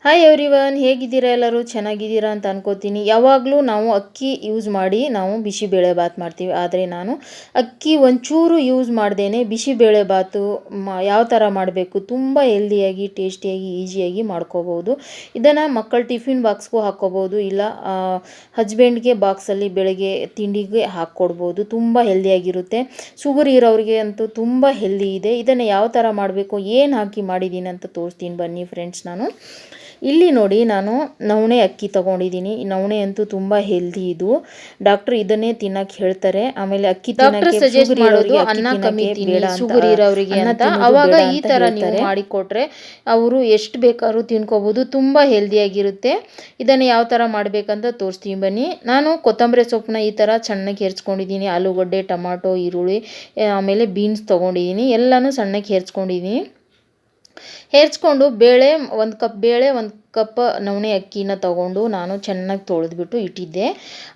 Hi everyone, ಹೇಗಿದ್ದೀರಾ? ಎಲ್ಲರೂ ಚೆನ್ನಾಗಿದ್ದೀರಾ ಅಂತ ಅನ್ಕೋತೀನಿ. ಯಾವಾಗಲೂ ನಾವು ಅಕ್ಕಿ ಯೂಸ್ ಮಾಡಿ ನಾವು ಬಿಸಿಬೇಳೆ ಬಾತ್ ಮಾಡ್ತೀವಿ. ಆದರೆ ನಾನು ಅಕ್ಕಿ ಒಂಚೂರು ಯೂಸ್ ಮಾಡ್ದೇನೆ ಬಿಸಿಬೇಳೆ ಬಾತು ಯಾವ ಥರ ಮಾಡಬೇಕು, ತುಂಬ ಹೆಲ್ದಿಯಾಗಿ, ಟೇಸ್ಟಿಯಾಗಿ, ಈಸಿಯಾಗಿ ಮಾಡ್ಕೋಬೋದು. ಇದನ್ನು ಮಕ್ಕಳ ಟಿಫಿನ್ ಬಾಕ್ಸ್ಗೂ ಹಾಕ್ಕೋಬೋದು, ಇಲ್ಲ ಹಸ್ಬೆಂಡ್ಗೆ ಬಾಕ್ಸಲ್ಲಿ ಬೆಳಗ್ಗೆ ತಿಂಡಿಗೆ ಹಾಕ್ಕೊಡ್ಬೋದು. ತುಂಬ ಹೆಲ್ದಿಯಾಗಿರುತ್ತೆ. ಶುಗರ್ ಇರೋರಿಗೆ ಅಂತೂ ತುಂಬ ಹೆಲ್ದಿ ಇದೆ. ಇದನ್ನು ಯಾವ ಥರ ಮಾಡಬೇಕು, ಏನು ಹಾಕಿ ಮಾಡಿದ್ದೀನಿ ಅಂತ ತೋರಿಸ್ತೀನಿ ಬನ್ನಿ ಫ್ರೆಂಡ್ಸ್. ಇಲ್ಲಿ ನೋಡಿ, ನಾನು ನವಣೆ ಅಕ್ಕಿ ತೊಗೊಂಡಿದ್ದೀನಿ. ನವಣೆ ಅಂತೂ ತುಂಬ ಹೆಲ್ದಿ. ಇದು ಡಾಕ್ಟರ್ ಇದನ್ನೇ ತಿನ್ನಕ್ಕೆ ಹೇಳ್ತಾರೆ. ಆಮೇಲೆ ಅಕ್ಕಿ ಡಾಕ್ಟರ್ ಸಜೆಸ್ಟ್ ಮಾಡೋದು ಅನ್ನ ಕಮ್ಮಿ ತಿನ್ನಿ ಶುಗರ್ ಇರೋರಿಗೆ ಅಂತ. ಅವಾಗ ಈ ಥರ ನೀವು ಮಾಡಿಕೊಟ್ರೆ ಅವರು ಎಷ್ಟು ಬೇಕಾದ್ರೂ ತಿನ್ಕೋಬೋದು, ತುಂಬ ಹೆಲ್ದಿಯಾಗಿರುತ್ತೆ. ಇದನ್ನು ಯಾವ ಥರ ಮಾಡಬೇಕಂತ ತೋರಿಸ್ತೀನಿ ಬನ್ನಿ. ನಾನು ಕೊತ್ತಂಬರಿ ಸೊಪ್ಪನ್ನ ಈ ಥರ ಸಣ್ಣಗೆ ಹೆರ್ಚ್ಕೊಂಡಿದ್ದೀನಿ. ಆಲೂಗಡ್ಡೆ, ಟೊಮಾಟೊ, ಈರುಳ್ಳಿ, ಆಮೇಲೆ ಬೀನ್ಸ್ ತೊಗೊಂಡಿದ್ದೀನಿ. ಎಲ್ಲನೂ ಸಣ್ಣಗೆ ಹೆರ್ಚ್ಕೊಂಡಿದ್ದೀನಿ. ಹೆರ್ಚ್ಕೊಂಡು ಒಂದು ಕಪ್ ಬೇಳೆ, ಒಂದು ಕಪ್ ನವಣೆ ಅಕ್ಕಿನ ತೊಗೊಂಡು ನಾನು ಚೆನ್ನಾಗಿ ತೊಳೆದ್ಬಿಟ್ಟು ಇಟ್ಟಿದ್ದೆ.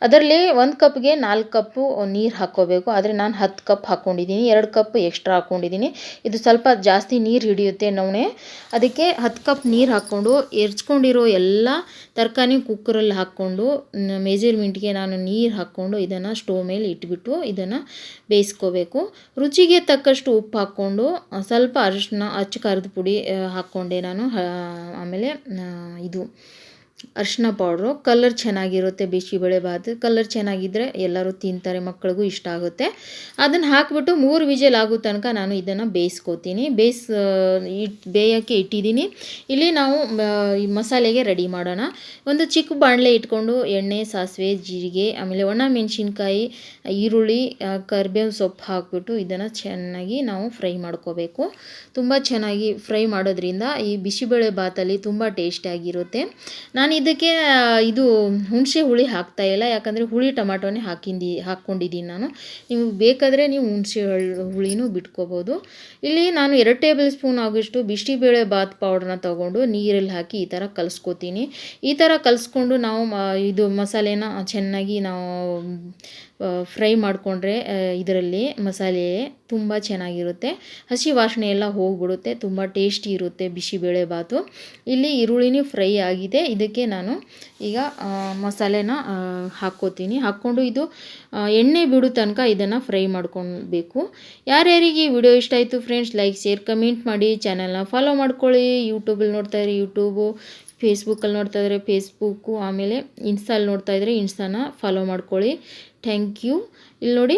ಅದರಲ್ಲಿ 1 ಕಪ್ಗೆ 4 ಕಪ್ಪು ನೀರು ಹಾಕ್ಕೋಬೇಕು. ಆದರೆ ನಾನು 10 ಕಪ್ ಹಾಕ್ಕೊಂಡಿದ್ದೀನಿ, 2 ಕಪ್ ಎಕ್ಸ್ಟ್ರಾ ಹಾಕ್ಕೊಂಡಿದ್ದೀನಿ. ಇದು ಸ್ವಲ್ಪ ಜಾಸ್ತಿ ನೀರು ಹಿಡಿಯುತ್ತೆ ನವಣೆ. ಅದಕ್ಕೆ 10 ಕಪ್ ನೀರು ಹಾಕ್ಕೊಂಡು ಹೆರ್ಚ್ಕೊಂಡಿರೋ ಎಲ್ಲ ತರಕಾರಿ ಕುಕ್ಕರಲ್ಲಿ ಹಾಕ್ಕೊಂಡು ಮೆಜರ್ಮೆಂಟ್ಗೆ ನಾನು ನೀರು ಹಾಕ್ಕೊಂಡು ಇದನ್ನು ಸ್ಟೋವ್ ಮೇಲೆ ಇಟ್ಬಿಟ್ಟು ಇದನ್ನು ಬೇಯಿಸ್ಕೋಬೇಕು. ರುಚಿಗೆ ತಕ್ಕಷ್ಟು ಉಪ್ಪು ಹಾಕ್ಕೊಂಡು ಸ್ವಲ್ಪ ಅರಿಶಿನ, ಅಚ್ಚ ಖಾರದ ಪುಡಿ ಹಾಕ್ಕೊಂಡೆ ನಾನು. ಆಮೇಲೆ ಇದು ಅರಿಶಿನ ಪೌಡ್ರು. ಕಲರ್ ಚೆನ್ನಾಗಿರುತ್ತೆ ಬಿಸಿಬೇಳೆ ಬಾತ್. ಕಲರ್ ಚೆನ್ನಾಗಿದ್ದರೆ ಎಲ್ಲರೂ ತಿಂತಾರೆ, ಮಕ್ಕಳಿಗೂ ಇಷ್ಟ ಆಗುತ್ತೆ. ಅದನ್ನು ಹಾಕಿಬಿಟ್ಟು 3 ವಿಜಿಲ್ ಆಗೋ ತನಕ ನಾನು ಇದನ್ನು ಬೇಯಿಸ್ಕೋತೀನಿ. ಬೇಯೋಕ್ಕೆ ಇಟ್ಟಿದ್ದೀನಿ. ಇಲ್ಲಿ ನಾವು ಈ ಮಸಾಲೆಗೆ ರೆಡಿ ಮಾಡೋಣ. ಒಂದು ಚಿಕ್ಕ ಬಾಣಲೆ ಇಟ್ಕೊಂಡು ಎಣ್ಣೆ, ಸಾಸಿವೆ, ಜೀರಿಗೆ, ಆಮೇಲೆ ಒಣಮೆಣಸಿನ್ಕಾಯಿ, ಈರುಳ್ಳಿ, ಕರಿಬೇವು ಸೊಪ್ಪು ಹಾಕಿಬಿಟ್ಟು ಇದನ್ನು ಚೆನ್ನಾಗಿ ನಾವು ಫ್ರೈ ಮಾಡ್ಕೋಬೇಕು. ತುಂಬ ಚೆನ್ನಾಗಿ ಫ್ರೈ ಮಾಡೋದ್ರಿಂದ ಈ ಬಿಸಿಬೇಳೆ ಬಾತಲ್ಲಿ ತುಂಬ ಟೇಸ್ಟಿಯಾಗಿರುತ್ತೆ. ನಾನು ಇದಕ್ಕೆ ಇದು ಹುಣಸೆ ಹುಳಿ ಹಾಕ್ತಾಯಿಲ್ಲ, ಯಾಕಂದರೆ ಹುಳಿ ಟೊಮಾಟೋನೇ ಹಾಕ್ಕೊಂಡಿದ್ದೀನಿ ನಾನು. ನಿಮಗೆ ಬೇಕಾದರೆ ನೀವು ಹುಣಸೆ ಹುಳಿನೂ ಬಿಟ್ಕೋಬೋದು. ಇಲ್ಲಿ ನಾನು 2 ಟೇಬಲ್ ಸ್ಪೂನ್ ಆಗೋಷ್ಟು ಬಿಸಿಬೇಳೆ ಬಾತ್ ಪೌಡ್ರನ್ನ ತೊಗೊಂಡು ನೀರಲ್ಲಿ ಹಾಕಿ ಈ ಥರ ಕಲಿಸ್ಕೋತೀನಿ. ಈ ಥರ ಕಲಿಸ್ಕೊಂಡು ನಾವು ಇದು ಮಸಾಲೆನ ಚೆನ್ನಾಗಿ ನಾವು ಫ್ರೈ ಮಾಡಿಕೊಂಡ್ರೆ ಇದರಲ್ಲಿ ಮಸಾಲೆ ತುಂಬ ಚೆನ್ನಾಗಿರುತ್ತೆ. ಹಸಿ ವಾಸನೆ ಎಲ್ಲ ಹೋಗಿಬಿಡುತ್ತೆ. ತುಂಬ ಟೇಸ್ಟಿ ಇರುತ್ತೆ ಬಿಸಿಬೇಳೆ ಬಾತು. ಇಲ್ಲಿ ಈರುಳ್ಳಿನೂ ಫ್ರೈ ಆಗಿದೆ. ಇದಕ್ಕೆ ನಾನು ಈಗ ಮಸಾಲೆನ ಹಾಕ್ಕೋತೀನಿ. ಹಾಕ್ಕೊಂಡು ಇದು ಎಣ್ಣೆ ಬಿಡೋ ತನಕ ಇದನ್ನು ಫ್ರೈ ಮಾಡ್ಕೊಳ್ಬೇಕು. ಯಾರ್ಯಾರಿಗೆ ಈ ವಿಡಿಯೋ ಇಷ್ಟ ಆಯಿತು ಫ್ರೆಂಡ್ಸ್, ಲೈಕ್, ಶೇರ್, ಕಮೆಂಟ್ ಮಾಡಿ. ಚಾನಲ್ನ ಫಾಲೋ ಮಾಡ್ಕೊಳ್ಳಿ. ಯೂಟ್ಯೂಬಲ್ಲಿ ನೋಡ್ತಾಯಿದ್ರೆ ಯೂಟ್ಯೂಬು, ಫೇಸ್ಬುಕ್ಕಲ್ಲಿ ನೋಡ್ತಾಯಿದ್ರೆ ಫೇಸ್ಬುಕ್ಕು, ಆಮೇಲೆ ಇನ್ಸ್ಟಾಲ್ಲಿ ನೋಡ್ತಾಯಿದ್ರೆ ಇನ್ಸ್ಟಾನ ಫಾಲೋ ಮಾಡ್ಕೊಳ್ಳಿ. Thank you. ಇಲ್ಲಿ ನೋಡಿ,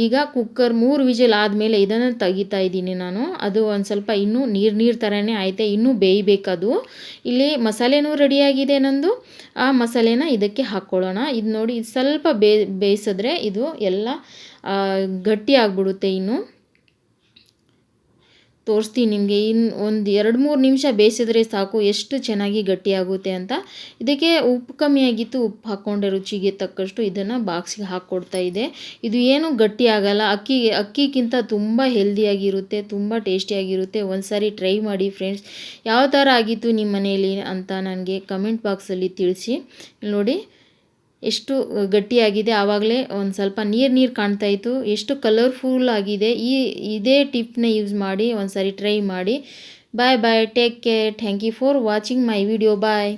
ಈಗ ಕುಕ್ಕರ್ 3 ವಿಜಿಲ್ ಆದಮೇಲೆ ಇದನ್ನು ತೆಗಿತಾ ಇದ್ದೀನಿ ನಾನು. ಅದು ಒಂದು ಸ್ವಲ್ಪ ಇನ್ನೂ ನೀರು ಥರನೇ ಐತೆ, ಇನ್ನೂ ಬೇಯಬೇಕದು. ಇಲ್ಲಿ ಮಸಾಲೆನೂ ರೆಡಿಯಾಗಿದೆ ನಂದು. ಆ ಮಸಾಲೆನ ಇದಕ್ಕೆ ಹಾಕ್ಕೊಳ್ಳೋಣ. ಇದು ನೋಡಿ, ಇದು ಸ್ವಲ್ಪ ಬೇಯಿಸಿದ್ರೆ ಇದು ಎಲ್ಲ ಗಟ್ಟಿ ಆಗಿಬಿಡುತ್ತೆ. ಇನ್ನು ತೋರಿಸ್ತೀನಿ ನಿಮಗೆ. ಇನ್ನು ಒಂದು 2-3 ನಿಮಿಷ ಬೇಯಿಸಿದ್ರೆ ಸಾಕು, ಎಷ್ಟು ಚೆನ್ನಾಗಿ ಗಟ್ಟಿಯಾಗುತ್ತೆ ಅಂತ. ಇದಕ್ಕೆ ಉಪ್ಪು ಕಮ್ಮಿ ಆಗಿತ್ತು, ಉಪ್ಪು ಹಾಕ್ಕೊಂಡೆ ರುಚಿಗೆ ತಕ್ಕಷ್ಟು. ಇದನ್ನು ಬಾಕ್ಸಿಗೆ ಹಾಕ್ಕೊಡ್ತಾ ಇದೆ. ಇದು ಏನು ಗಟ್ಟಿ ಆಗಲ್ಲ. ಅಕ್ಕಿಗಿಂತ ತುಂಬ ಹೆಲ್ದಿಯಾಗಿರುತ್ತೆ, ತುಂಬ ಟೇಸ್ಟಿಯಾಗಿರುತ್ತೆ. ಒಂದು ಸಾರಿ ಟ್ರೈ ಮಾಡಿ ಫ್ರೆಂಡ್ಸ್. ಯಾವ ಥರ ಆಗಿತ್ತು ನಿಮ್ಮ ಮನೆಯಲ್ಲಿ ಅಂತ ನನಗೆ ಕಮೆಂಟ್ ಬಾಕ್ಸಲ್ಲಿ ತಿಳಿಸಿ. ನೋಡಿ ಎಷ್ಟು ಗಟ್ಟಿಯಾಗಿದೆ. ಆವಾಗಲೇ ಒಂದು ಸ್ವಲ್ಪ ನೀರು ಕಾಣ್ತಾಯಿತ್ತು. ಎಷ್ಟು ಕಲರ್ಫುಲ್ ಆಗಿದೆ. ಇದೇ ಟಿಪ್ನ ಯೂಸ್ ಮಾಡಿ ಒಂದು ಸಾರಿ ಟ್ರೈ ಮಾಡಿ. Bye bye, take care. Thank you for watching my video. Bye.